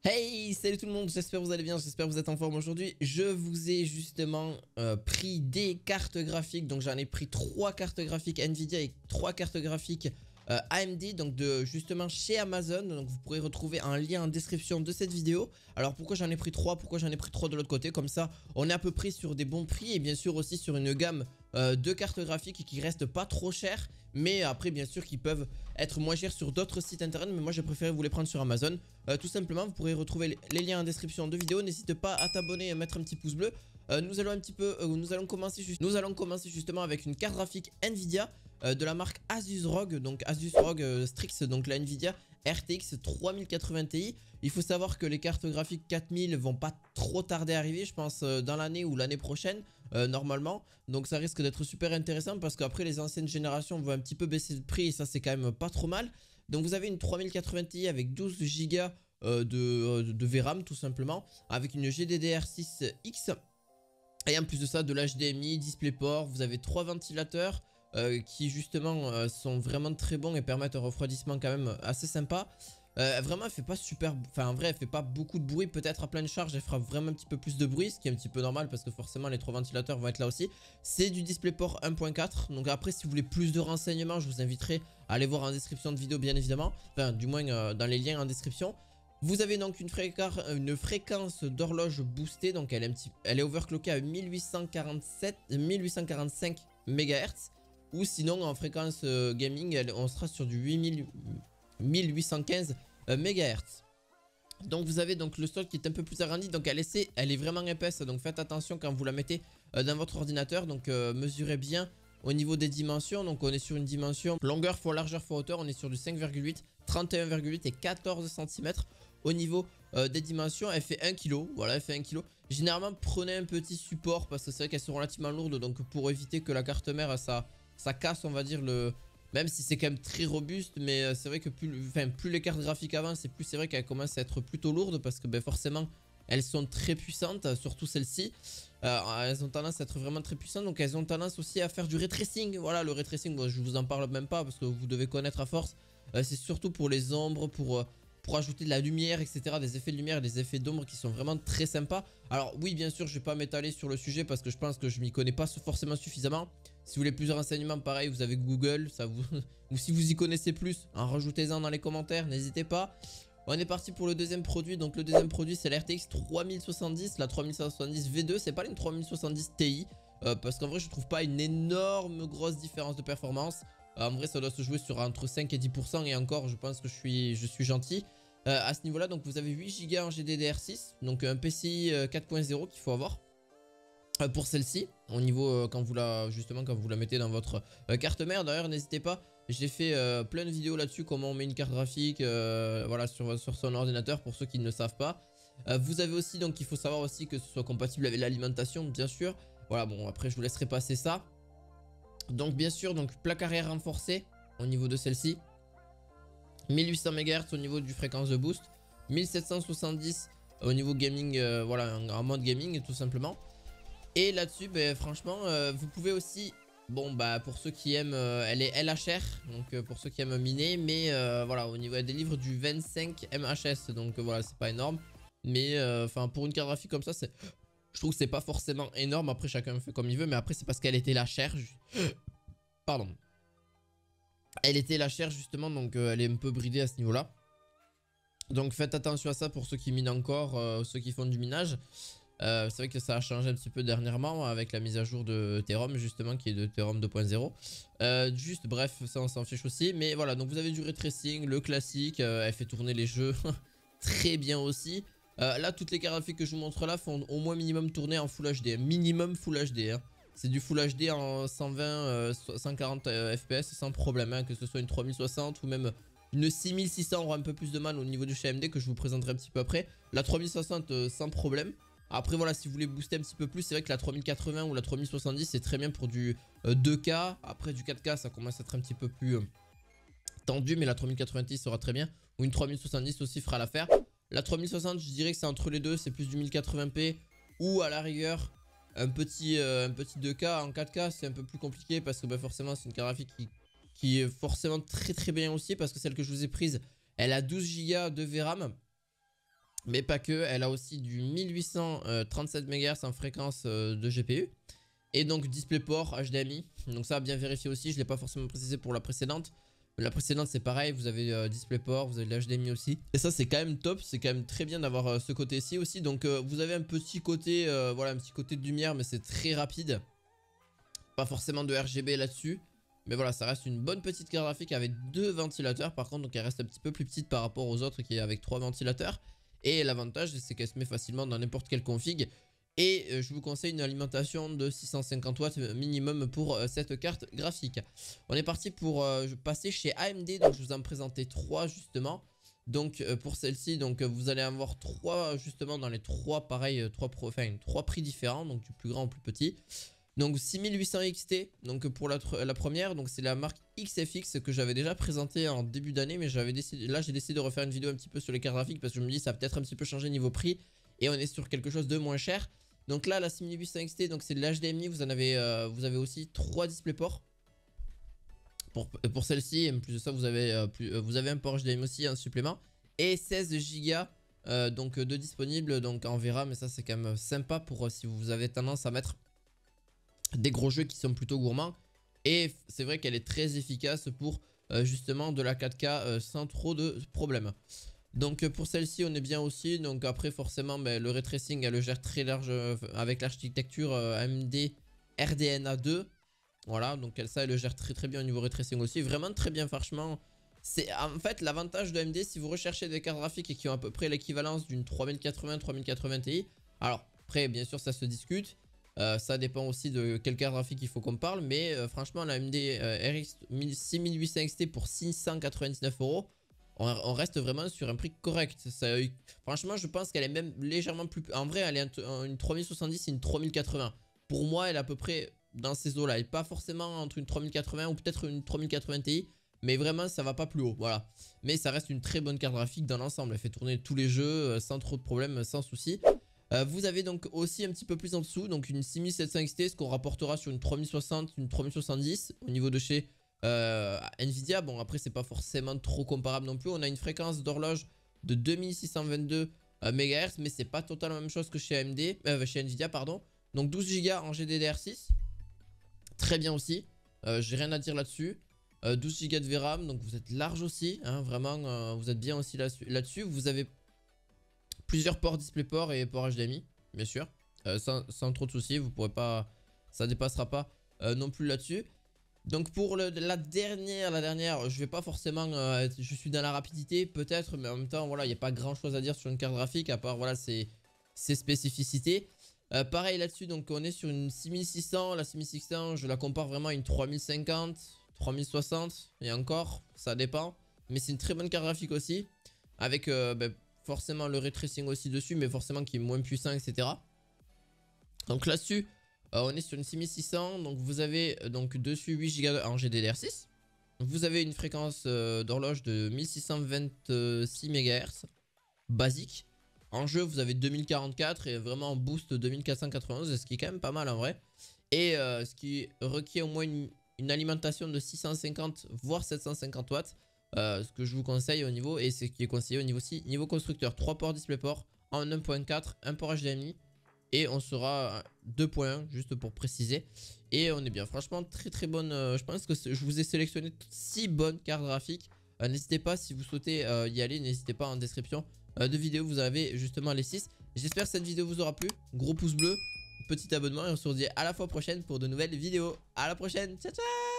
Hey, salut tout le monde, j'espère que vous allez bien, j'espère que vous êtes en forme aujourd'hui. Je vous ai justement pris des cartes graphiques, donc j'en ai pris 3 cartes graphiques Nvidia et 3 cartes graphiques AMD, donc justement chez Amazon. Donc vous pourrez retrouver un lien en description de cette vidéo. Alors pourquoi j'en ai pris 3, pourquoi j'en ai pris 3 de l'autre côté, comme ça on est à peu près sur des bons prix et bien sûr aussi sur une gamme de cartes graphiques qui restent pas trop chères, mais après bien sûr qui peuvent être moins chères sur d'autres sites internet, mais moi j'ai préféré vous les prendre sur Amazon. Tout simplement, vous pourrez retrouver les liens en description de vidéo. N'hésitez pas à t'abonner et à mettre un petit pouce bleu. Nous allons commencer justement avec une carte graphique Nvidia de la marque Asus ROG, donc Asus ROG Strix, donc la Nvidia RTX 3080 Ti. Il faut savoir que les cartes graphiques 4000 vont pas trop tarder à arriver, je pense dans l'année ou l'année prochaine normalement. Donc ça risque d'être super intéressant parce qu'après les anciennes générations vont un petit peu baisser de prix et ça c'est quand même pas trop mal. Donc vous avez une 3080 Ti avec 12 Go de VRAM tout simplement, avec une GDDR6X. Et en plus de ça, de l'HDMI, DisplayPort, vous avez 3 ventilateurs qui justement sont vraiment très bons et permettent un refroidissement quand même assez sympa. Vraiment elle fait pas super, enfin en vrai elle fait pas beaucoup de bruit, peut-être à pleine charge elle fera vraiment un petit peu plus de bruit, ce qui est un petit peu normal parce que forcément les 3 ventilateurs vont être là aussi. C'est du DisplayPort 1.4, donc après si vous voulez plus de renseignements je vous inviterai à aller voir en description de vidéo bien évidemment, enfin du moins dans les liens en description. Vous avez donc une fréquence d'horloge boostée, donc elle est overclockée à 1845 MHz, ou sinon en fréquence gaming on sera sur du 1815 MHz. Donc vous avez donc le sol qui est un peu plus arrondi, donc elle est vraiment épaisse, donc faites attention quand vous la mettez dans votre ordinateur. Donc mesurez bien au niveau des dimensions. Donc on est sur une dimension longueur fois largeur fois hauteur, on est sur du 5,8, 31,8 et 14 cm. Au niveau des dimensions, elle fait 1 kg, voilà, elle fait 1 kg. Généralement prenez un petit support parce que c'est vrai qu'elles sont relativement lourdes, donc pour éviter que la carte mère ça casse on va dire même si c'est quand même très robuste, mais c'est vrai que plus les cartes graphiques avancent, et plus c'est vrai qu'elles commencent à être plutôt lourdes parce que forcément elles sont très puissantes, surtout celles-ci. Elles ont tendance à être vraiment très puissantes, donc elles ont tendance aussi à faire du ray tracing. Voilà, le ray tracing, bon, je vous en parle même pas parce que vous devez connaître à force. C'est surtout pour les ombres, pour ajouter de la lumière, etc. Des effets de lumière et des effets d'ombre qui sont vraiment très sympas. Alors oui, bien sûr, je vais pas m'étaler sur le sujet parce que je pense que je m'y connais pas forcément suffisamment. Si vous voulez plus de renseignements, pareil, vous avez Google, ou si vous y connaissez plus, en rajoutez-en dans les commentaires, n'hésitez pas. On est parti pour le deuxième produit. Donc le deuxième produit c'est la RTX 3070, la 3070 V2, c'est pas une 3070 Ti. Parce qu'en vrai je trouve pas une énorme grosse différence de performance. En vrai ça doit se jouer sur entre 5 et 10%, et encore je pense que je suis gentil. À ce niveau là, donc vous avez 8 Go en GDDR6, donc un PCI 4.0 qu'il faut avoir. Pour celle-ci, au niveau quand vous la mettez dans votre carte mère. D'ailleurs n'hésitez pas, j'ai fait plein de vidéos là-dessus, comment on met une carte graphique voilà, sur son ordinateur pour ceux qui ne le savent pas. Vous avez aussi, donc il faut savoir aussi que ce soit compatible avec l'alimentation bien sûr. Voilà, bon après je vous laisserai passer ça. Donc bien sûr, donc plaque arrière renforcée au niveau de celle-ci, 1800 MHz au niveau du fréquence de boost, 1770 au niveau gaming, voilà, en mode gaming tout simplement. Et là-dessus, franchement, vous pouvez aussi, bon pour ceux qui aiment, elle est LHR, donc pour ceux qui aiment miner, mais voilà, au niveau des livres du 25 MHS, donc voilà, c'est pas énorme, mais enfin pour une carte graphique comme ça, je trouve que c'est pas forcément énorme. Après chacun fait comme il veut, mais après c'est parce qu'elle était LHR, pardon, elle était LHR justement, donc elle est un peu bridée à ce niveau-là. Donc faites attention à ça pour ceux qui minent encore, ceux qui font du minage. C'est vrai que ça a changé un petit peu dernièrement avec la mise à jour de Therum justement, qui est de Therum 2.0. Juste bref, ça on s'en fiche aussi. Mais voilà, donc vous avez du ray tracing, le classique, elle fait tourner les jeux très bien aussi. Là toutes les cartes graphiques que je vous montre là font au moins minimum tourner en Full HD, minimum Full HD hein. C'est du Full HD en 120, 140 FPS sans problème hein, que ce soit une 3060 ou même une 6600 aura un peu plus de mal au niveau du chez AMD que je vous présenterai un petit peu après. La 3060 sans problème. Après voilà, si vous voulez booster un petit peu plus, c'est vrai que la 3080 ou la 3070 c'est très bien pour du 2K. Après du 4K ça commence à être un petit peu plus tendu, mais la 3090 sera très bien. Ou une 3070 aussi fera l'affaire. La 3060 je dirais que c'est entre les deux, c'est plus du 1080p ou à la rigueur un petit 2K. En 4K c'est un peu plus compliqué parce que forcément c'est une carte graphique qui est forcément très très bien aussi, parce que celle que je vous ai prise elle a 12 Go de VRAM. Mais pas que, elle a aussi du 1837 MHz en fréquence de GPU. Et donc DisplayPort HDMI. Donc ça, bien vérifié aussi, je ne l'ai pas forcément précisé pour la précédente. La précédente c'est pareil, vous avez DisplayPort, vous avez le HDMI aussi. Et ça c'est quand même top, c'est quand même très bien d'avoir ce côté-ci aussi. Donc vous avez un petit côté, voilà, un petit côté de lumière, mais c'est très rapide. Pas forcément de RGB là-dessus. Mais voilà, ça reste une bonne petite carte graphique avec 2 ventilateurs par contre. Donc elle reste un petit peu plus petite par rapport aux autres qui est avec 3 ventilateurs. Et l'avantage c'est qu'elle se met facilement dans n'importe quelle config. Et je vous conseille une alimentation de 650 watts minimum pour cette carte graphique. On est parti pour passer chez AMD. Donc je vous en présentais 3 justement. Donc pour celle-ci, donc vous allez avoir 3 justement dans les 3 pareil, 3 prix différents. Donc du plus grand au plus petit. Donc 6800 XT, donc pour la première, donc c'est la marque XFX que j'avais déjà présenté en début d'année, mais j'avais décidé, là j'ai décidé de refaire une vidéo un petit peu sur les cartes graphiques parce que je me dis ça a peut-être un petit peu changé niveau prix et on est sur quelque chose de moins cher. Donc là la 6800 XT, donc c'est de l'HDMI, vous avez aussi 3 DisplayPort pour celle-ci, et en plus de ça vous avez un port HDMI aussi en supplément et 16 Go donc de disponible, donc on verra, mais ça c'est quand même sympa pour si vous avez tendance à mettre des gros jeux qui sont plutôt gourmands. Et c'est vrai qu'elle est très efficace pour justement de la 4K sans trop de problèmes. Donc pour celle-ci on est bien aussi. Donc après forcément le ray tracing elle le gère très large avec l'architecture AMD RDNA 2. Voilà, donc ça elle le gère très bien au niveau ray tracing aussi. Vraiment très bien, franchement. C'est en fait l'avantage de AMD si vous recherchez des cartes graphiques qui ont à peu près l'équivalence d'une 3080 Ti. Alors après bien sûr ça se discute. Ça dépend aussi de quelle carte graphique il faut qu'on parle. Mais franchement la AMD RX 6800 XT pour 699 €, on reste vraiment sur un prix correct. Franchement je pense qu'elle est même légèrement plus... En vrai elle est une 3070 et une 3080. Pour moi elle est à peu près dans ces eaux là. Elle n'est pas forcément entre une 3080 ou peut-être une 3080 Ti. Mais vraiment ça va pas plus haut, voilà. Mais ça reste une très bonne carte graphique dans l'ensemble. Elle fait tourner tous les jeux sans trop de problèmes, sans souci. Vous avez donc aussi un petit peu plus en dessous, donc une 6700 XT, ce qu'on rapportera sur une 3060, une 3070 au niveau de chez Nvidia. Bon après c'est pas forcément trop comparable non plus. On a une fréquence d'horloge de 2622 MHz, mais c'est pas totalement la même chose que chez chez Nvidia pardon. Donc 12 Go en GDDR6, très bien aussi. J'ai rien à dire là-dessus. 12 Go de VRAM, donc vous êtes large aussi, hein, vraiment vous êtes bien aussi là-dessus. Vous avez plusieurs ports DisplayPort et ports HDMI, bien sûr, sans trop de soucis, vous pourrez pas, ça dépassera pas non plus là-dessus. Donc pour la dernière, je vais pas forcément, je suis dans la rapidité peut-être, mais en même temps voilà, il n'y a pas grand chose à dire sur une carte graphique à part voilà ses spécificités. Pareil là-dessus, donc on est sur une 6600, la 6600 je la compare vraiment à une 3050, 3060 et encore, ça dépend, mais c'est une très bonne carte graphique aussi, avec forcément le ray tracing aussi dessus, mais forcément qui est moins puissant, etc. Donc là-dessus, on est sur une 6600. Donc vous avez donc dessus 8 Go en GDDR6. Vous avez une fréquence d'horloge de 1626 MHz basique. En jeu, vous avez 2044 et vraiment en boost 2491, ce qui est quand même pas mal en vrai. Et ce qui requiert au moins une alimentation de 650 voire 750 watts. Ce que je vous conseille au niveau, et ce qui est conseillé au niveau aussi, niveau constructeur, 3 ports DisplayPort en 1.4, un port HDMI et on sera 2.1 juste pour préciser. Et on est bien, franchement très bonne. Je pense que je vous ai sélectionné 6 bonnes cartes graphiques. N'hésitez pas si vous souhaitez y aller, n'hésitez pas en description de vidéo, vous avez justement les 6. J'espère que cette vidéo vous aura plu, gros pouce bleu, petit abonnement et on se redit à la fois prochaine pour de nouvelles vidéos. À la prochaine, ciao ciao.